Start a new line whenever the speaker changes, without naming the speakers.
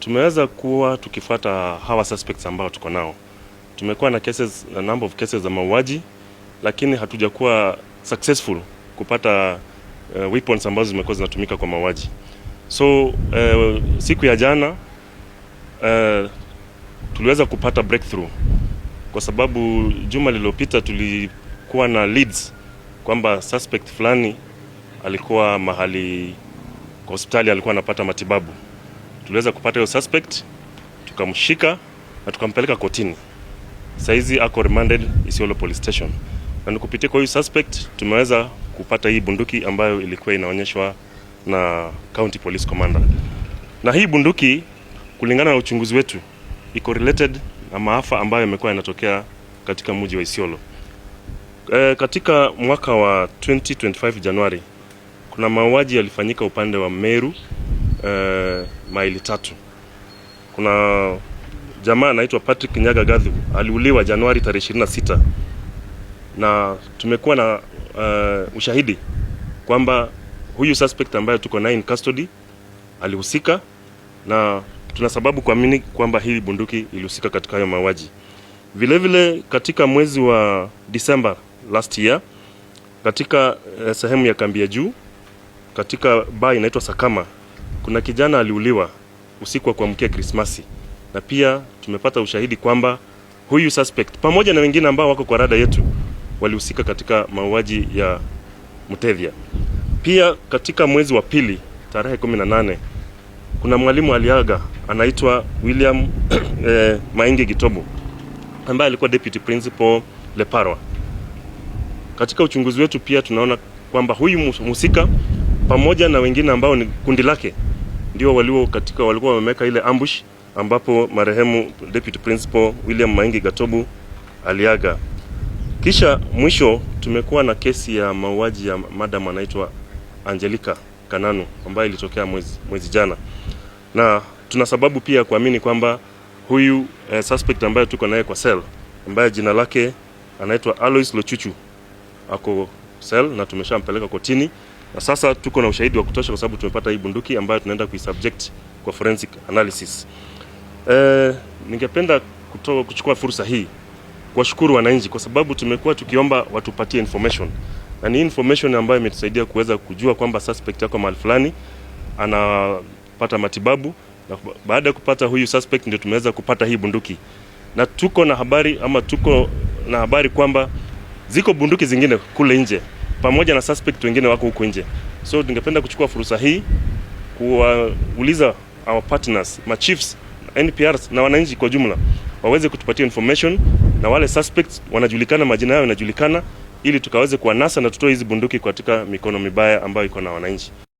Tumeweza kuwa tukifuata hawa suspects ambao tuko nao. Tumekuwa na cases, a number of cases za mauaji, lakini hatujakuwa successful kupata weapons ambazo zimekuwa zinatumika kwa mauaji. So siku ya jana tuliweza kupata breakthrough kwa sababu juma lililopita tulikuwa na leads kwamba suspect fulani alikuwa mahali kwa hospitali, alikuwa anapata matibabu. Tuliweza kupata hiyo suspect, tukamshika na tukampeleka kotini. Saizi ako remanded Isiolo Police Station. Na kupitia kwa hiyo suspect tumeweza kupata hii bunduki ambayo ilikuwa inaonyeshwa na County Police Commander. Na hii bunduki kulingana na uchunguzi wetu iko related na maafa ambayo yamekuwa yanatokea katika mji wa Isiolo. Katika mwaka wa 2025 Januari kuna mauaji yalifanyika upande wa Meru maili 3. Kuna jamaa anaitwa Patrick Nyaga Gathu aliuliwa Januari tarehe 26, na tumekuwa na ushahidi kwamba huyu suspect ambaye tuko naye in custody alihusika, na tuna sababu kuamini kwamba hii bunduki ilihusika katika hayo mauaji. Vile vile katika mwezi wa December last year katika sehemu ya kambi ya juu katika bar inaitwa Sakama kuna kijana aliuliwa usiku wa kuamkia Krismasi, na pia tumepata ushahidi kwamba huyu suspect pamoja na wengine ambao wako kwa rada yetu walihusika katika mauaji ya Mutethia. Pia katika mwezi wa pili tarehe 18 kuna mwalimu aliaga anaitwa William Maingi Gitobo ambaye alikuwa deputy principal Leparwa. Katika uchunguzi wetu pia tunaona kwamba huyu mhusika pamoja na wengine ambao ni kundi lake ndio walikuwa wameweka ile ambush ambapo marehemu deputy principal William Maingi Gitobo aliaga. Kisha mwisho tumekuwa na kesi ya mauaji ya madam anaitwa Angelica Kananu ambaye ilitokea mwezi jana, na tuna sababu pia kuamini kwamba huyu suspect ambaye tuko naye kwa cell ambaye jina lake anaitwa Alois Lochuchu ako cell na tumeshampeleka kotini, na sasa tuko na ushahidi wa kutosha kwa sababu tumepata hii bunduki ambayo tunaenda kuisubject kwa forensic analysis. Ningependa kuchukua fursa hii kuwashukuru wananchi kwa sababu tumekuwa tukiomba watupatie information, na ni information ambayo imetusaidia kuweza kujua kwamba suspect yako mahali fulani anapata matibabu, na baada ya kupata huyu suspect ndio tumeweza kupata hii bunduki, na tuko na habari kwamba ziko bunduki zingine kule nje pamoja na suspect wengine wako huko nje. So ningependa kuchukua fursa hii kuuliza our partners, ma chiefs, NPRs na wananchi kwa jumla waweze kutupatia information, na wale suspects wanajulikana, majina yao yanajulikana, ili tukaweze kuwanasa na tutoe hizi bunduki katika mikono mibaya ambayo iko na wananchi.